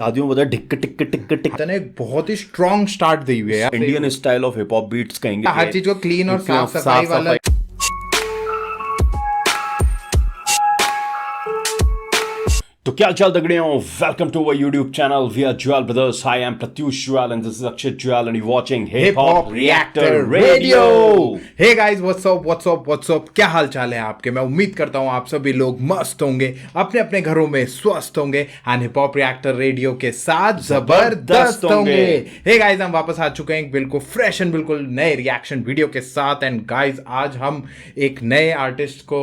शादियों में ढिक टिक टिक टिक ने एक बहुत ही स्ट्रॉन्ग स्टार्ट दी हुई है यार। Indian style of hip hop beats कहेंगे। हर चीज को क्लीन और साफ सफाई वाला। तो क्या चाल दगड़ियों, welcome to our YouTube channel we are Juyal brothers. I am Pratyush Juyal and this is Akshit Juyal and you watching hip hop reactor radio. Hey guys, what's up, क्या हाल चाल है आपके। मैं उम्मीद करता हूँ आप सभी लोग मस्त होंगे, अपने अपने घरों में स्वस्थ होंगे and hip hop reactor radio के साथ जबरदस्त होंगे। हे गाइस, हम वापस आ चुके हैं बिल्कुल फ्रेश एंड बिल्कुल नए रिएक्शन वीडियो के साथ। एंड गाइस, आज हम एक नए आर्टिस्ट को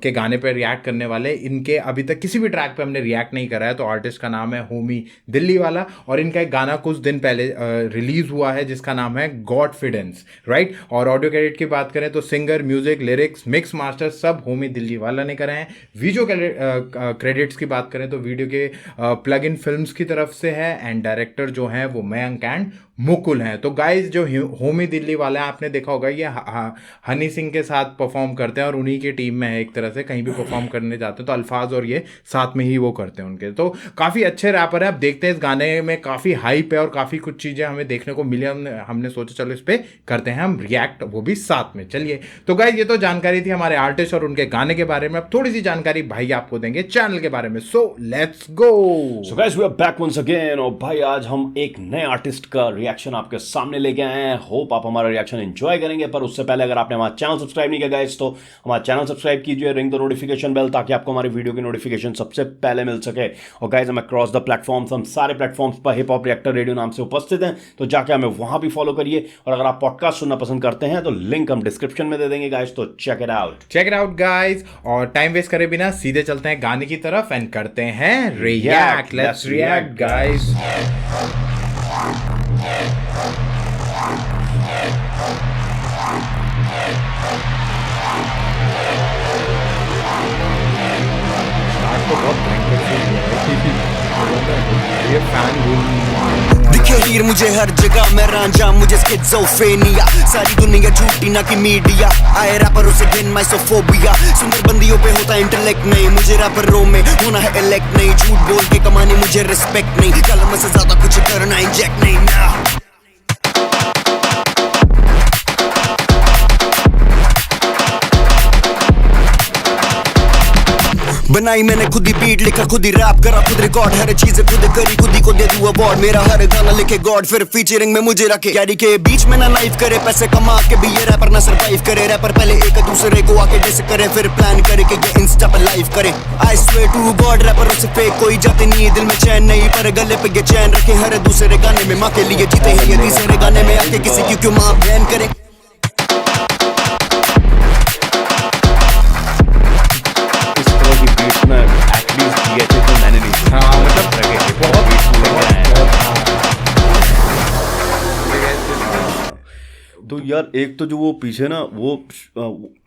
के गाने पे रिएक्ट करने वाले। इनके अभी तक किसी भी ट्रैक पे हमने रिएक्ट नहीं करा है। तो आर्टिस्ट का नाम है होमी दिल्ली वाला और इनका एक गाना कुछ दिन पहले रिलीज हुआ है जिसका नाम है गॉडफिडेंस, राइट। और ऑडियो क्रेडिट की बात करें तो singer, music, lyrics, mix master सब होमी दिल्ली वाला ने करे हैं। वीडियो क्रेडिट्स की बात करें तो वीडियो के प्लग इन फिल्म्स की तरफ से है एंड डायरेक्टर जो है वो मयंक एंड मुकुल हैं। तो गाइज, जो होमी दिल्ली वाला है आपने देखा होगा, ये हनी सिंह के साथ परफॉर्म करते हैं और उन्हीं की टीम में है। एक तरह से कहीं भी परफॉर्म करने जाते हैं तो अल्फाज और ये साथ में ही वो करते हैं उनके। तो काफ़ी अच्छे रैपर है। अब देखते हैं, इस गाने में काफ़ी हाइप है और काफ़ी कुछ चीज़ें हमें देखने को मिली। हमने सोचा चलो इस पर करते हैं हम रिएक्ट, वो भी साथ में। चलिए, तो गाइज, ये तो जानकारी थी हमारे आर्टिस्ट और उनके गाने के बारे में। अब थोड़ी सी जानकारी भाई आपको देंगे चैनल के बारे में। So let's go. So guys, we are back once again. और भाई, आज हम एक नए आर्टिस्ट का रिएक्शन आपके सामने लेके आए हैं। होप आप हमारा रिएक्शन एंजॉय करेंगे। पर उससे पहले अगर आपने हमारा चैनल सब्सक्राइब नहीं किया गाइस, तो हमारा चैनल सब्सक्राइब कीजिए, रिंग द नोटिफिकेशन बेल, ताकि आपको हमारी वीडियो की नोटिफिकेशन सबसे पहले मिल सके। और गाइस, हम अक्रॉस द प्लेटफॉर्म्स, हम सारे प्लेटफॉर्म्स पर हिप हॉप रिएक्टर रेडियो नाम से उपस्थित हैं। तो जाके हमें वहां भी फॉलो करिए। और अगर आप पॉडकास्ट सुनना पसंद करते हैं तो लिंक हम डिस्क्रिप्शन में दे देंगे गाइस। तो चेक इट आउट गाइस। और टाइम वेस्ट करे बिना सीधे चलते हैं गाने की तरफ एंड करते हैं रिएक्ट। Let's react guys. ये फैन दिखे हीर मुझे हर जगह, मैं रांझा मुझे स्किज़ोफ्रेनिया। सारी दुनिया झूठी ना कि मीडिया, आए रैपरों से गिन माइसोफोबिया। सुंदर बंदियों पे होता इंटेलेक्ट नहीं, मुझे रैपरों में होना है इलेक्ट नहीं। झूठ बोल के कमाने मुझे रिस्पेक्ट नहीं, कलम से ज्यादा कुछ करना इंजेक्ट नहीं ना। बनाई मैंने खुद ही बीट, लिखा खुद ही रैप करा, खुद रिकॉर्ड, हर चीजें खुद करी, खुद ही को दे दूं अवार्ड। मेरा हर गाना लिखे गॉड, फिर फीचरिंग में मुझे रखे। कैरी के बीच में ना लाइफ करे, पैसे कमा के भी ये रैपर ना सरवाइव करे। रैपर पहले एक दूसरे को आके डिस करे, फिर प्लान करे कि ये इंस्टा पे लाइव करे। आई स्वेयर टू गॉड, रैपरों से फेक कोई जाते नहीं, दिल में चैन नहीं, पर गले पे ये चैन रखे। हर दूसरे गाने में माँ के लिए जीते हैं, ये तीसरे गाने में आके किसी की क्यों माँ बैन करे। तो यार, एक तो जो वो पीछे ना वो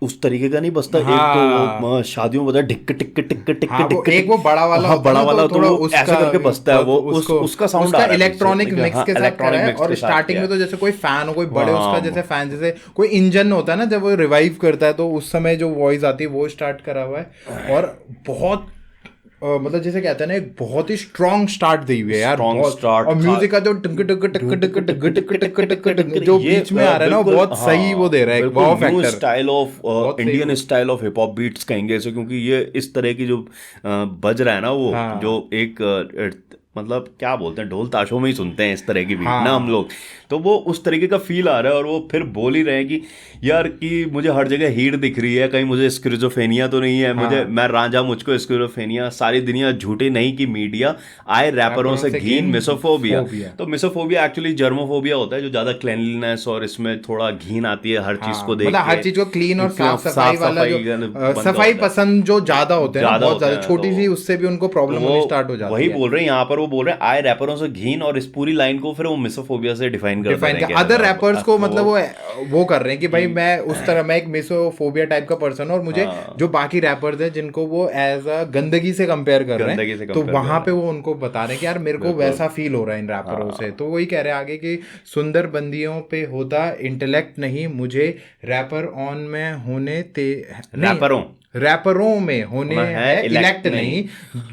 उस तरीके का नहीं बसता। हाँ, एक तो वो शादियों में ढिक टिक टिक टिक टिक, एक वो बड़ा वाला, हाँ, बड़ा वाला तो वो ऐसे करके बसता है। वो उसका साउंड आ रहा है, इलेक्ट्रॉनिक मिक्स के साथ कर रहा है। और स्टार्टिंग में तो जैसे कोई फैन हो, कोई बड़े उसका जैसे फैन, जैसे कोई इंजन होता है ना जब वो रिवाइव करता है, तो उस समय जो वॉइस आती है वो स्टार्ट करा हुआ है। और बहुत मतलब जैसे कहते हैं ना, एक बहुत ही स्ट्रॉन्ग स्टार्ट दी हुई है यार। और म्यूजिक का जो टक टक टक टक टक टक टक टक जो बीच में आ रहा है ना, वो बहुत सही वो दे रहा है। Wow factor, style of Indian style of hip hop beats कहेंगे इसे, क्योंकि ये इस तरह की जो बज रहा है ना, वो जो एक मतलब क्या बोलते हैं, ढोल ताशों में ही सुनते हैं इस तरह की बीट ना हम लोग। तो वो उस तरीके का फील आ रहा है। और वो फिर बोल ही रहे हैं कि यार कि मुझे हर जगह हीट दिख रही है, कहीं मुझे स्किज़ोफ्रेनिया तो नहीं है। मुझे मैं रांझा, मुझको स्किज़ोफ्रेनिया, सारी दुनिया झूठी नहीं की मीडिया, आए रैपरों से घीन मिसोफोबिया। तो मिसोफोबिया एक्चुअली जर्मोफोबिया होता है, जो ज्यादा क्लेanलीनेस और इसमें थोड़ा घीन आती है हर चीज को देख, हर चीज को क्लीन और साफ सफाई वाला, जो सफाई पसंद जो ज्यादा होते हैं, बहुत ज्यादा छोटी सी, उससे भी उनको प्रॉब्लम होनी स्टार्ट हो जाती है। वही बोल रहे हैं यहाँ पर, वो बोल रहे हैं आए रैपरों से घीन, और इस पूरी लाइन को फिर वो मिसोफोबिया से डिफाइन कर रहे हैं। अदर रैपर्स को मतलब वो कर रहे हैं कि भाई मैं उस तरह, मैं एक मिसोफोबिया टाइप का पर्सन हूं, और मुझे जो बाकी रैपर्स हैं जिनको वो एज अ गंदगी से कंपेयर कर रहे हैं, तो वहां पे वो उनको बता रहे हैं कि यार मेरे को वैसा फील हो रहा है इन रैपरों से। तो वही कह रहे हैं आगे कि सुंदर बंदियों पे होता इंटेलेक्ट नहीं, मुझे रैपर ऑन में होने रैपरों में होने हैं इलेक्ट नहीं,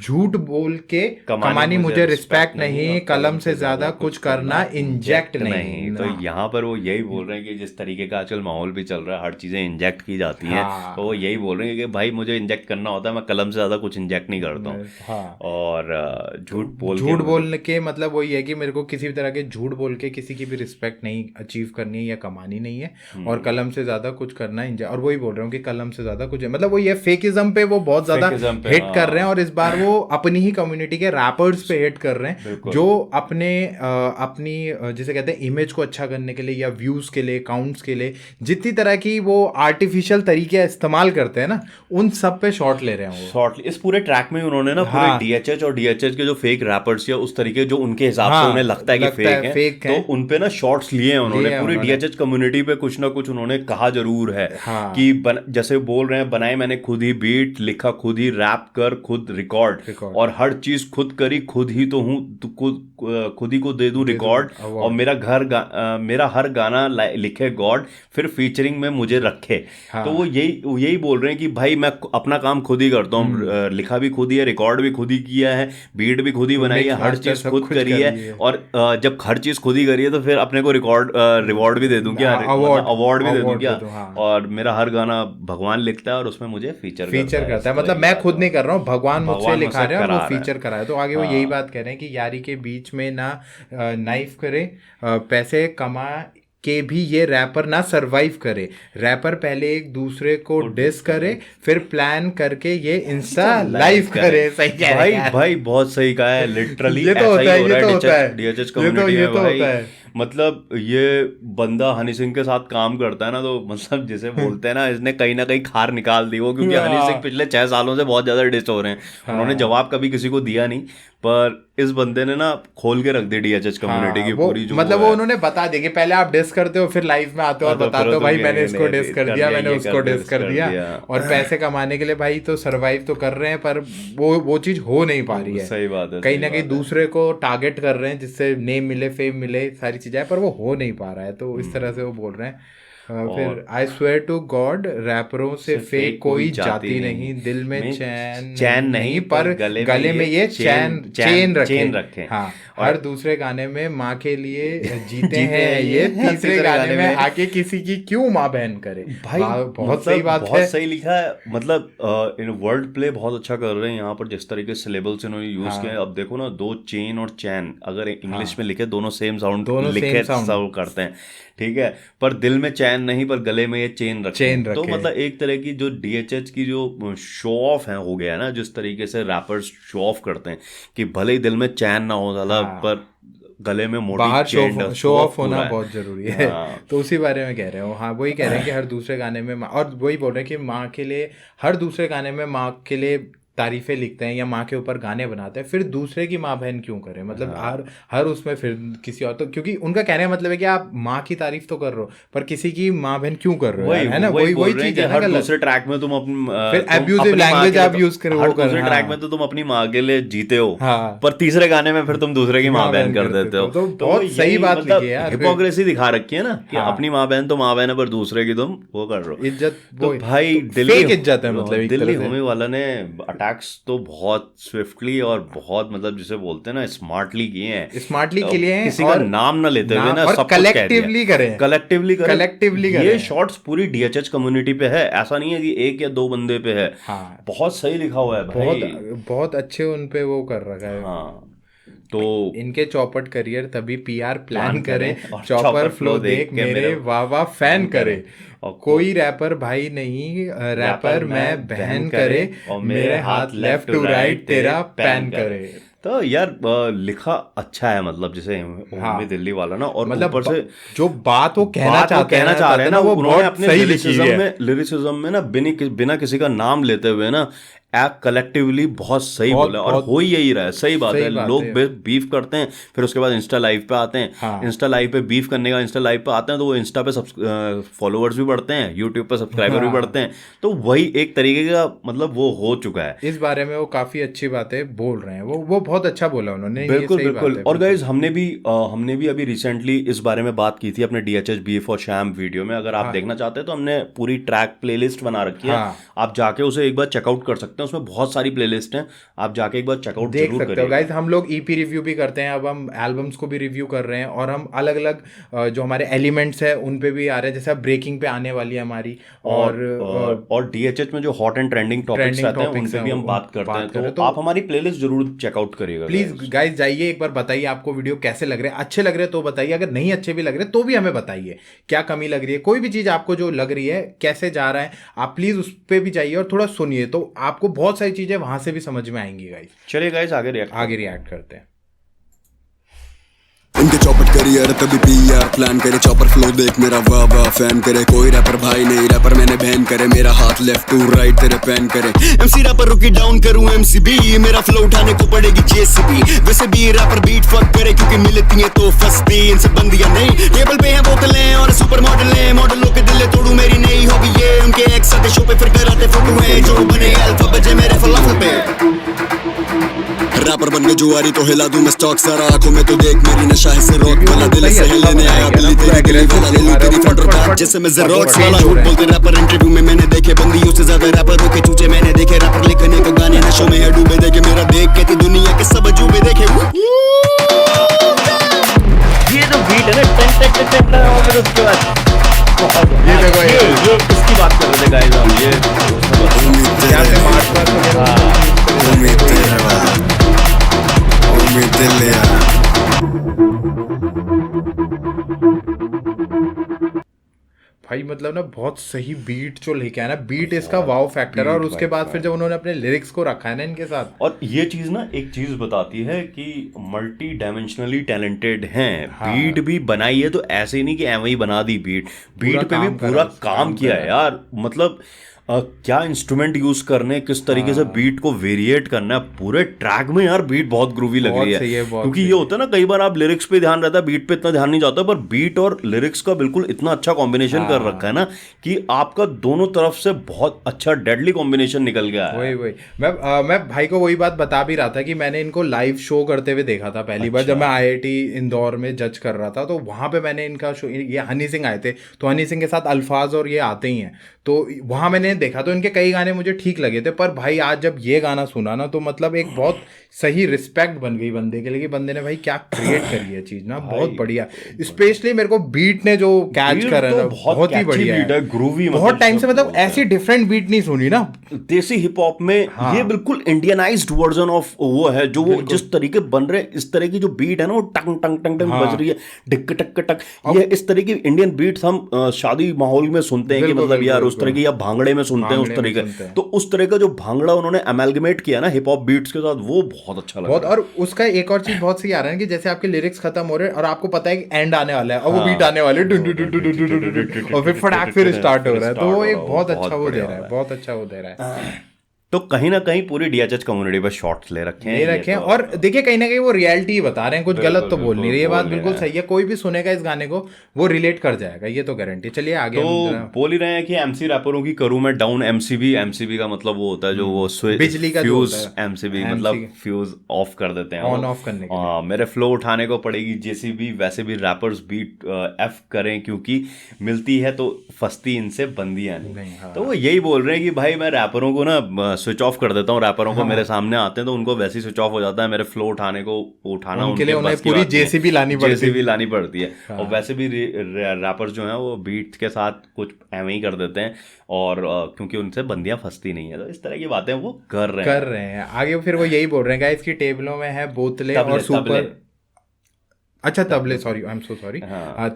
झूठ बोल के कमानी मुझे रिस्पेक्ट नहीं, कलम से ज्यादा कुछ करना इंजेक्ट नहीं। तो यहाँ पर वो यही बोल रहे हैं कि जिस तरीके का आजकल माहौल भी चल रहा है, हर चीजें इंजेक्ट की जाती हैं, तो वो यही बोल रहे हैं कि भाई मुझे इंजेक्ट करना होता है, मैं कलम से ज्यादा कुछ इंजेक्ट नहीं करता हूँ। और झूठ बोलने के मतलब वही है कि मेरे को किसी भी तरह के झूठ बोल के किसी की भी रिस्पेक्ट नहीं अचीव करनी है या कमानी नहीं है, और कलम से ज्यादा कुछ करना है। और वही बोल रहा हूँ कि कलम से ज्यादा कुछ है, मतलब वो ये फेकिज्म पे वो बहुत ज्यादा हिट कर रहे हैं। और इस बार वो अपनी ही कम्युनिटी के रैपर्स पे हिट कर रहे हैं जो अपनी जिसे कहते हैं इमेज को अच्छा करने के लिए या व्यूज के लिए, काउंट्स के लिए, जितनी तरह की वो आर्टिफिशियल तरीके इस्तेमाल करते हैं ना, उन सब पे शॉट ले रहे हैं वो। शॉट इस पूरे ट्रैक में उन्होंने ना पूरे डीएचएच और डीएचएच के जो फेक रैपर्स या उस तरीके जो उनके हिसाब से उन्हें लगता है कि फेक है, तो उन पे ना शॉट्स लिए हैं उन्होंने। पूरी डीएचएच कम्युनिटी पे कुछ ना कुछ उन्होंने कहा जरूर है कि जैसे बोल रहे हैं, बनाए मैंने खुद ही बीट, लिखा खुद ही, रैप कर खुद रिकॉर्ड, और हर चीज खुद करी, खुद ही तो हूँ, खुद ही को दे दूं रिकॉर्ड, और मेरा हर गाना लिखे गॉड, फिर फीचरिंग में मुझे रखे। तो वो यही बोल रहे हैं कि भाई मैं अपना काम खुद ही करता हूँ, लिखा भी खुद ही है, रिकॉर्ड भी खुद ही किया है, बीट भी खुद ही बनाई है, हर चीज खुद करी है, और जब हर चीज खुद ही करी है तो फिर अपने को रिवॉर्ड भी दे दूं क्या, अवार्ड भी दे दूं क्या, और मेरा हर गाना भगवान लिखता है और उसमें मुझे फीचर करता है। मतलब मैं खुद नहीं कर रहा हूँ, भगवान मुझसे लिखा रहे हैं और वो फीचर करा है। तो आगे वो यही बात कह रहे हैं कि यारी के बीच में ना नाइफ करे, पैसे कमा के भी ये रैपर ना सरवाइव करे, रैपर पहले एक दूसरे को डिस करे, फिर प्लान करके ये इंस्टा लाइव करे। सही कह रहे हैं भाई बहुत सही कहा है, लिटरली ये तो होता है, ये तो होता है, डीएचएच कम्युनिटी में भाई। मतलब ये बंदा हनी सिंह के साथ काम करता है ना, तो मतलब जिसे बोलते हैं ना, इसने कहीं ना कहीं खार निकाल दी वो, क्योंकि हनी सिंह पिछले 6 सालों से बहुत ज्यादा डिस हो रहे हैं। उन्होंने जवाब कभी किसी को दिया नहीं, पर इस बंदे ने ना खोल के रख दी डीएचएच कम्युनिटी की पूरी जो मतलब वो उन्होंने बता दिया कि पहले आप डिस करते हो, फिर लाइव में आते हो और बताते हो भाई मैंने इसको डिस कर दिया, मैंने उसको डिस कर दिया, और पैसे कमाने के लिए भाई तो सरवाइव तो कर रहे हैं, पर वो चीज हो नहीं पा रही है। सही बात है, कहीं ना कहीं दूसरे को टारगेट कर रहे हैं जिससे नेम मिले, फेम मिले, सारी चीजें, पर वो हो नहीं पा रहा है। तो इस तरह से वो बोल रहे हैं। फिर आई स्वेयर टू गॉड, रैपरों से फेक कोई जाती नहीं, दिल में चैन नहीं, पर गले में ये चेन रखे। हाँ, हर दूसरे गाने में माँ के लिए जीते हैं ये, तीसरे गाने में आके किसी की क्यों माँ बहन करे। भाई बहुत सही बात है, बहुत सही लिखा है। मतलब इन वर्ड प्ले बहुत अच्छा कर रहे हैं यहाँ पर, जिस तरीके से सिलेबल्स इन्होंने यूज किए। अब देखो ना, 2 चेन और चैन अगर इंग्लिश में लिखे, दोनों सेम साउंड लिखे साउंड करते हैं, ठीक है, पर दिल में चैन नहीं, पर गले में ये चेन रखे। तो मतलब एक तरह की जो डीएचएच की जो शो ऑफ है हो गया ना, जिस तरीके से रैपर्स शो ऑफ करते हैं कि भले ही दिल में चैन ना हो ज्यादा, पर गले में मोटी चेन, शो ऑफ होना बहुत जरूरी है। तो उसी बारे में कह रहे हो। हाँ, वही कह रहे हैं कि हर दूसरे गाने में, और वही बोल रहे हैं कि माँ के लिए, हर दूसरे गाने में माँ के लिए तारीफें लिखते हैं या माँ के ऊपर गाने बनाते हैं, फिर दूसरे की माँ बहन क्यों करें। मतलब हर उसमें फिर किसी और, तो क्योंकि उनका कहने का मतलब है कि आप माँ की तारीफ तो कर रहे हो, पर किसी की माँ बहन क्यों कर रहे हो, है ना। वही चीज है। हर दूसरे ट्रैक में तुम फिर एब्यूजिव लैंग्वेज आप यूज कर रहे हो, दूसरे ट्रैक में तो तुम अपनी माँ के लिए जीते हो, पर तीसरे गाने में फिर तुम दूसरे की माँ बहन कर देते हो। तो बहुत सही बात लिखी है, हिपोक्रेसी दिखा रखी है ना, कि अपनी माँ बहन तो माँ बहन है, पर दूसरे की तुम वो कर रहे हो, इज्जत। तो भाई दिल्ली इज्जत है, मतलब दिल्ली होमी वाला ने अटैक्स तो बहुत स्विफ्टली और बहुत, मतलब जिसे बोलते हैं ना, स्मार्टली किए हैं। स्मार्टली के लिए किसी का नाम ना लेते हुए ना, सब कलेक्टिवली करें। ये शॉट्स पूरी डीएचएच कम्युनिटी पे है, ऐसा नहीं है कि 1 या 2 बंदे पे है। हाँ, बहुत सही लिखा हुआ है भाई, बहुत अच्छे उन पे वो कर रखा है। हाँ, तो इनके चौपट करियर तभी पीआर प्लान करे, चौपर फ्लो देख मेरे वाह फैन करे, कोई रैपर भाई नहीं, रैपर मैं बहन करे, और मेरे हाथ लेफ्ट टू राइट तेरा पैन करे। तो यार लिखा अच्छा है, मतलब जैसे दिल्ली वाला ना, और मतलब ऊपर से जो बात वो कहना चाह रहे हैं ना, वो उन्होंने अपने लिरिसिज्म में ना बिना किसी का नाम लेते हुए ना एक्ट कलेक्टिवली बहुत सही बोला, और हो ही यही रहा है। सही बात है, लोग बीफ करते हैं, फिर उसके बाद इंस्टा लाइव पे आते हैं, इंस्टा लाइव पे बीफ करने का इंस्टा लाइव पे आते हैं, तो वो इंस्टा पे फॉलोअर्स भी बढ़ते हैं, यूट्यूब पे सब्सक्राइबर भी बढ़ते हैं। तो वही एक तरीके का मतलब वो हो चुका है। इस बारे में वो काफी अच्छी बातें बोल रहे हैं, वो बहुत अच्छा बोला उन्होंने। बिल्कुल बिल्कुल। और गाइज हमने भी अभी रिसेंटली इस बारे में बात की थी अपने DHH बीफ और शैम वीडियो में। अगर आप देखना चाहते हैं तो हमने पूरी ट्रैक प्लेलिस्ट बना रखी है, आप जाके उसे एक बार चेकआउट कर सकते हैं। उसमें बहुत सारी प्लेलिस्ट हैं, आप जाके एक बार चेकआउट देख सकते हो गाइज। हम लोग EP रिव्यू भी करते हैं, अब हम एल्बम्स को भी रिव्यू कर रहे हैं, और हम अलग अलग जो हमारे एलिमेंट्स है उन पे भी आ रहे हैं, जैसे ब्रेकिंग पे आने वाली है हमारी, और DHH में जो हॉट एंड ट्रेंडिंग टॉपिक्स रहते हैं उन पे भी हम बात करते हैं। तो आप हमारी प्लेलिस्ट जरूर चेकआउट करिएगा प्लीज गाइज। जाइए एक बार, बताइए आपको वीडियो कैसे लग रहे हैं। अच्छे लग रहे हैं तो बताइए, अगर नहीं अच्छे भी लग रहे तो भी हमें बताइए क्या कमी लग रही है। कोई भी चीज आपको जो लग रही है, कैसे जा रहा है, आप प्लीज उस पर भी जाइए और थोड़ा सुनिए, तो आपको बहुत सारी चीजें वहां से भी समझ में आएंगी गाइज। चलिए गाइज आगे रिएक्ट करते हैं। इनके चौपट करियर तभी PR प्लान करे, चॉपर फ्लो देख मेरा वाह वाह फैन करे। कोई रैपर भाई नहीं, रैपर मैंने बैन करे, मेरा हाथ लेफ्ट टू राइट तेरे पैन करे। MC रैपर रुकी डाउन करूं MCB, मेरा फ्लो उठाने को पड़ेगी JCB। वैसे भी रैपर बीट फक करे क्योंकि मिलती है तो फंसती, इनसे बंदियां नहीं। टेबल पे है बोतलें और सुपर मॉडलें, मॉडलों के दिल तोड़ू मेरी नई हॉबी ये। उनके एक्स आते शो पे फिर कराते फोटो है, जो बने अल्फा बजे मेरे फलाफल पे। रैपर बन के जुआरी तो हिला दूं मैं स्टॉक सारा, आंखों में तो देख मेरी नशा है से रॉक वाला। दिल से लेने आया दिल्ली तेरी गली वाला, ले लूं तेरी फ्रंट और बैक जैसे मैं ज़ेरॉक्स वाला। झूठ बोलते रैपर इंटरव्यू में मैंने देखे बंदियों से ज्यादा रैपरों के चूचे मैंने देखे। रैपर लिखने को गाने नशों में है डूबे, देखे मेरा देख के थी दुनिया के सब अजूबे देखे। ये जो बीट है ना टक टक टक टक, और फिर उसके बाद ये देखो, ये इसकी बात कर रहे थे गाइस हम। ये यहाँ से मार्च पास भाई, मतलब ना बहुत सही बीट जो लेके आया ना, बीट इसका वाव फैक्टर है। और उसके बाद फिर जब उन्होंने अपने लिरिक्स को रखा है ना इनके साथ, और ये चीज ना एक चीज बताती है कि मल्टी डायमेंशनली टैलेंटेड हैं। बीट भी बनाई है तो ऐसे नहीं कि एवं ही बना दी बीट पे भी पूरा काम किया है यार। मतलब क्या इंस्ट्रूमेंट यूज करने, किस तरीके से बीट को वेरिएट करना है पूरे ट्रैक में यार। बीट बहुत ग्रूवी लग रही है, क्योंकि ये होता है ना कई बार आप लिरिक्स पे ध्यान रहता है, बीट पे इतना ध्यान नहीं जाता, पर बीट और लिरिक्स का बिल्कुल इतना अच्छा कॉम्बिनेशन कर रखा है ना कि आपका दोनों तरफ से बहुत अच्छा डेडली कॉम्बिनेशन निकल गया है। वही मैं भाई को वही बात बता भी रहा था कि मैंने इनको लाइव शो करते हुए देखा था पहली बार, जब मैं IIT इंदौर में जज कर रहा था। तो वहां पे मैंने इनका शो, ये हनी सिंह आए थे, तो हनी सिंह के साथ अल्फाज और ये आते ही हैं, तो वहां मैंने देखा। तो इनके कई गाने मुझे ठीक लगे थे, पर भाई आज जब ये गाना सुना ना, तो मतलब एक बहुत सही रिस्पेक्ट बन गई बंदे के लिए कि बंदे ने भाई क्या क्रिएट करी है चीज ना, बहुत बढ़िया। स्पेशली मेरे को बीट ने जो कैच करा ना, बहुत ही बढ़िया है, ग्रूवी। बहुत टाइम से मतलब ऐसी डिफरेंट बीट नहीं सुनी ना देसी हिप हॉप में। ये बिल्कुल इंडियनाइज्ड वर्जन ऑफ वो है, जो वो जिस तरीके बन रहे, इस तरह की जो बीट है ना, वो टंग टंग टंग टंग बज रही है, ढिक टक टक। ये इस तरह की इंडियन बीट्स हम शादी माहौल में सुनते हैं कि मतलब यार उस तरह की, या भांगड़े में सुनते हैं उस तरीके। तो उस तरह का जो भांगड़ा उन्होंने अमेलगमेट किया ना हिप हॉप बीट्स के साथ, वो बहुत अच्छा लगा। और उसका एक और चीज बहुत सही आ रहा है कि जैसे आपके लिरिक्स खत्म हो रहे हैं और आपको पता है कि एंड आने वाला है, और वो बीट आने वाले और फिर फटाक फिर स्टार्ट हो रहा है, तो वो एक बहुत अच्छा वो दे रहा है, बहुत अच्छा वो दे रहा है। तो कहीं ना कहीं पूरी DHH कम्युनिटी पर शॉट्स ले रखे हैं, और देखिए कहीं ना कहीं वो रियलिटी बता रहे हैं, कुछ गलत तो बोल नहीं रही, ये बात बिल्कुल सही है। कोई भी सुनेगा इस गाने को वो रिलेट कर जाएगा, ये तो गारंटी। चलिए आगे। तो बोल ही रहे हैं कि MC रैपरों की करूं मैं डाउन MCB का मतलब वो होता है जो वो बिजली का फ्यूज, MCB मतलब फ्यूज ऑफ कर देते हैं, ऑन ऑफ करने के लिए। मेरे फ्लो उठाने को पड़ेगी JCB। वैसे भी रैपर्स बीट F करें क्योंकि मिलती है तो फंसती इनसे बंदियां नहीं। तो वो यही बोल रहे हैं कि भाई मैं रैपरों को ना स्विच ऑफ कर देता हूँ, रैपरों को मेरे सामने आते हैं तो उनको वैसे ही स्विच ऑफ हो जाता है। मेरे फ्लो उठाने को उठाना उनके लिए उन्हें पूरी JCB लानी पड़ती है। और वैसे भी रैपर्स जो हैं वो बीट के साथ कुछ एवं ही कर देते हैं, और क्योंकि उनसे बंदियां फंसती नहीं है, तो इस तरह की बातें वो कर रहे हैं आगे। फिर वो यही बोल रहे हैं गाइस कि टेबलों में है बोतलें और सुपर, अच्छा तबले, sorry I am so sorry,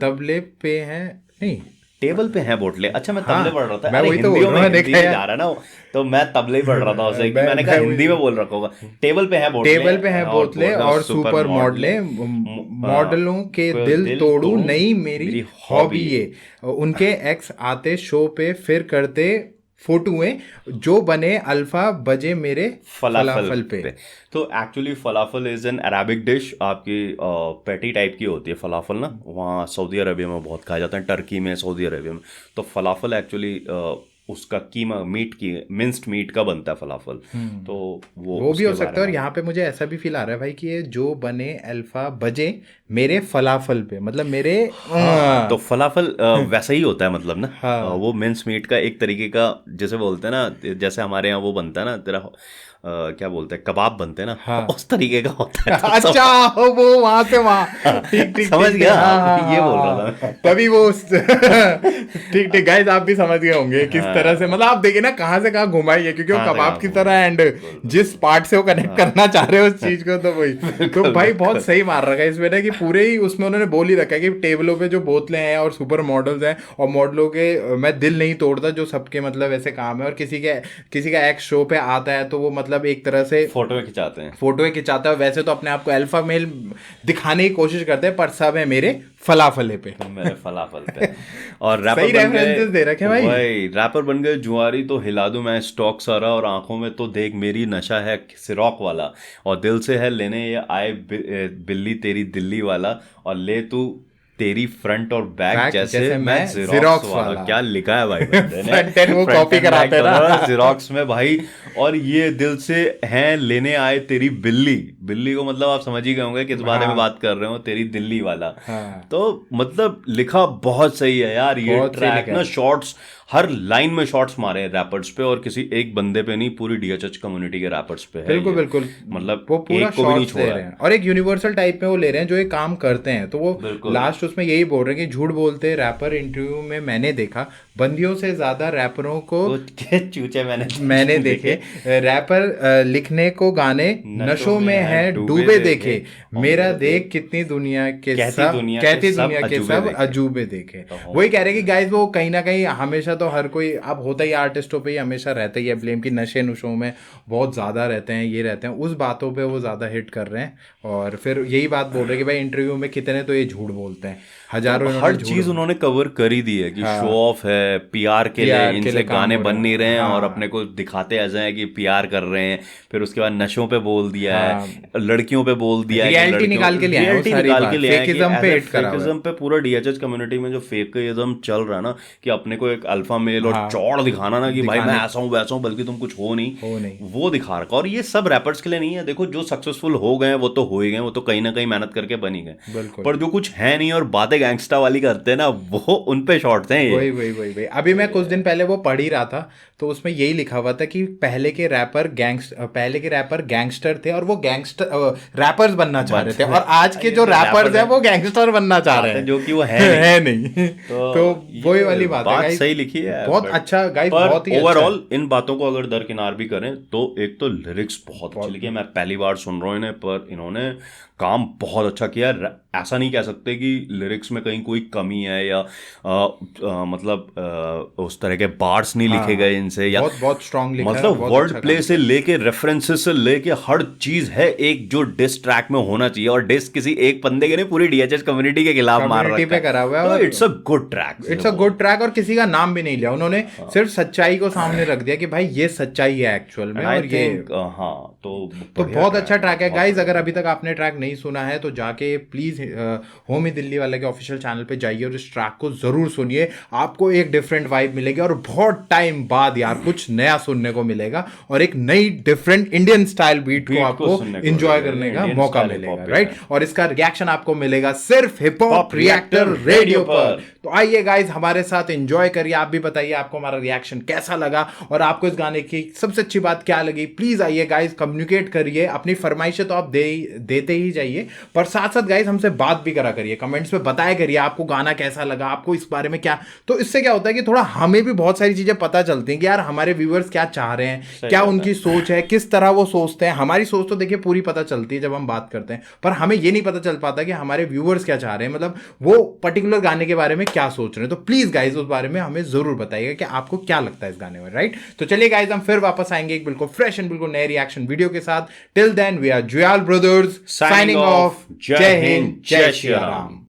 तबले पे है, नहीं टेबल पे हैं बोतले। अच्छा मैं तबले पढ़ रहा था, अरे हिंदी में जा रहा ना, तो मैं तबले ही पढ़ रहा था उसे, कि मैंने कहा हिंदी में बोल रखा होगा। टेबल पे हैं बोतले और सुपर मॉडलों के दिल तोड़ू नई मेरी हॉबी ये। उनके एक्स आते शो पे फिर करते फोटुएं जो बने अल्फा बजे मेरे फलाफल पे। तो actually falafel is an Arabic dish, आपकी पैटी टाइप की होती है फलाफल ना, वहाँ सऊदी अरबिया में बहुत खाया जाता है, टर्की में, सऊदी अरबिया में। तो फलाफल एक्चुअली उसका कीमा मीट की मिंस्ड मीट का बनता है फलाफल। तो वो भी हो सकता है। और यहाँ पे मुझे ऐसा भी फील आ रहा है भाई कि ये जो बने अल्फा बजे मेरे फलाफल पे, मतलब मेरे तो फलाफल वैसा ही होता है मतलब ना। वो मिंस मीट का एक तरीके का, जैसे बोलते हैं ना, जैसे हमारे यहाँ वो बनता है ना तेरा क्या बोलते हैं, कबाब बनते हैं ना, उस तरीके का होता है। अच्छा, वो वहां से वहां, ठीक ठीक समझ गया। ये बोल रहा था तभी वो ठीक ठीक गाइस, आप भी समझ गए होंगे किस तरह से, मतलब आप देखिए ना कहाँ से कहाँ घुमाई है, क्योंकि वो कबाब की तरह, एंड जिस पार्ट से वो कनेक्ट करना चाह रहे हो उस चीज को, तो वही तो भाई बहुत सही मार रखा है इसमें ना, कि पूरे ही उसमें उन्होंने बोल ही रखा है कि टेबलों पे जो बोतलें हैं और सुपर मॉडल्स हैं, और मॉडलों के मैं दिल नहीं तोड़ता जो सबके मतलब ऐसे काम है, और किसी का एक्स शो पे आता है तो वो मतलब एक तरह से फोटो खिंचाता है, वैसे तो अपने आप को अल्फा मेल दिखाने की कोशिश करते हैं, पर सब है मेरे फलाफले पे, मेरे फलाफल पे। और रैपर सही रेफरेंसेस दे रखे भाई। रैपर बन गए जुआरी तो हिला दूं मैं स्टॉक सारा, और आंखों में तो देख मेरी नशा है सिरॉक वाला, और दिल से है लेने ये आए बिल्ली तेरी दिल्ली वाला, और ले तू तेरी फ्रंट और बैक जैसे मैं ज़ेरॉक्स वाला। क्या लिखा है भाई बंदे ने, फ्रंट एंड वो कॉपी कराते हैं ना ज़ेरॉक्स में भाई। और ये दिल से हैं लेने आए तेरी बिल्ली को मतलब आप समझ ही गए होंगे किस बारे में बात कर रहे हो, तेरी दिल्ली वाला। तो मतलब लिखा बहुत सही है यार ये ट्रैक ना, शॉर्ट्स हर लाइन में शॉट्स मारे हैं रैपर्स पे, और किसी एक बंदे पे नहीं, पूरी डीएचएच कम्युनिटी के रैपर्स पे है। बिल्कुल मतलब वो पूरा शॉट्स ले रहे हैं, और एक यूनिवर्सल टाइप में वो ले रहे हैं जो ये काम करते हैं। तो वो लास्ट उसमें यही बोल रहे हैं कि झूठ बोलते रैपर इंटरव्यू में मैंने देखा, बंदियों से ज्यादा रैपरों को चूचे मैंने देखे, रैपर लिखने को गाने नशों में है डूबे देखे, मेरा देख कितनी दुनिया के सब अजूबे देखे। वही कह रहे कि गाइस वो कहीं ना कहीं हमेशा तो हर कोई अब होता ही आर्टिस्टों पे ही हमेशा रहता ही है ब्लेम कि नशे नुशों में बहुत ज़्यादा रहते हैं, ये रहते हैं, उस बातों पे वो ज़्यादा हिट कर रहे हैं। और फिर यही बात बोल रहे हैं कि भाई इंटरव्यू में कितने तो ये झूठ बोलते हैं, हजारों हर चीज उन्होंने कवर कर ही दी है कि शो ऑफ है, पीआर के लिए इनसे गाने बन नहीं रहे हैं, और अपने को दिखाते ऐसे हैं कि पीआर कर रहे हैं। फिर उसके बाद नशों पे बोल दिया है, लड़कियों पे बोल दिया है, रियलिटी निकाल के लिए फेकिज्म पे पूरा डीएचएच कम्युनिटी में जो फेकिज्म चल रहा है ना, कि अपने को एक अल्फा मेल और चौड़ दिखाना ना कि भाई मैं ऐसा हूँ वैसा हूँ, बल्कि तुम कुछ हो नहीं, वो दिखा रखा। और ये सब रैपर्स के लिए नहीं है, देखो जो सक्सेसफुल हो गए वो तो हो ही गए, वो तो कहीं ना कहीं मेहनत करके बन ही गए, पर जो कुछ है नहीं और बातें गैंगस्टा वाली करते हैं ना, वो उन पे शॉर्ट्स हैं। वही अभी मैं कुछ दिन पहले वो पढ़ ही रहा था, तो उसमें यही लिखा हुआ था कि पहले के रैपर गैंगस्टर थे और वो गैंगस्टर रैपर्स बनना चाह रहे थे, और आज के जो रैपर्स हैं वो गैंगस्टर बनना चाह रहे हैं, जो कि वो है नहीं। तो वही वाली बात है, सही लिखी है, बहुत अच्छा गाइस, बहुत ही ओवरऑल इन बातों को अगर दरकिनार भी करें तो एक तो लिरिक्स बहुत अच्छी लिखी है, मैं पहली बार सुन रहा हूँ इन्हें, पर इन्होंने काम बहुत अच्छा किया। ऐसा नहीं कह सकते कि लिरिक्स में कहीं कोई कमी है या मतलब उस तरह के बार्स नहीं लिखे गए इनसे, या बहुत स्ट्रांग लिखा है, मतलब वर्ड प्ले से लेके रेफरेंसेस से लेके हर चीज है एक जो डिस ट्रैक में होना चाहिए, और डिस किसी एक बंदे के नहीं, पूरी डीएचएच कम्युनिटी के खिलाफ मार रखा है, करा हुआ है। इट्स अ गुड ट्रैक, और किसी का नाम भी नहीं लिया उन्होंने, सिर्फ सच्चाई को सामने रख दिया कि भाई ये सच्चाई है एक्चुअल में, और ये तो बहुत अच्छा ट्रैक है गाइस। अगर अभी तक आपने ट्रैक नहीं सुना है तो जाके प्लीज होमी दिल्ली वाले के ऑफिशियल चैनल पे जाइए और इस ट्रैक को जरूर सुनिए, आपको एक डिफरेंट वाइब मिलेगी, और बहुत टाइम बाद यार कुछ नया सुनने को मिलेगा, और एक नई डिफरेंट इंडियन स्टाइल बीट को आपको एंजॉय करने का मौका मिलेगा, राइट। और इसका रिएक्शन आपको मिलेगा सिर्फ हिप हॉप रिएक्टर रेडियो पर। तो आइए गाइस हमारे साथ एंजॉय करिए, आप भी बताइए आपको हमारा रिएक्शन कैसा लगा, और आपको इस गाने की सबसे अच्छी बात क्या लगी। प्लीज आइए गाइस, कम्युनिकेट करिए, अपनी फरमाइशें तो आप देते ही जाइए, पर साथ साथ गाइस हमसे बात भी करा करिए, कमेंट्स में बताया करिए आपको गाना कैसा लगा, आपको इस बारे में क्या। तो इससे क्या होता है कि थोड़ा हमें भी बहुत सारी चीजें पता चलती हैं कि यार हमारे व्यूअर्स क्या चाह रहे हैं, क्या उनकी सोच है, किस तरह वो सोचते हैं। हमारी सोच तो देखिए पूरी पता चलती है जब हम बात करते हैं, पर हमें ये नहीं पता चल पाता कि हमारे व्यूअर्स क्या चाह रहे हैं, मतलब वो पर्टिकुलर गाने के बारे में क्या सोच रहे हैं। तो प्लीज गाइज उस बारे में हमें जरूर बताइएगा कि आपको क्या लगता है इस गाने में, राइट। तो चलिए गाइज हम फिर वापस आएंगे एक बिल्कुल फ्रेश एंड बिल्कुल नए रिएक्शन वीडियो के साथ। Till then we are Juyal brothers signing off. जय हिंद, जय श्री राम।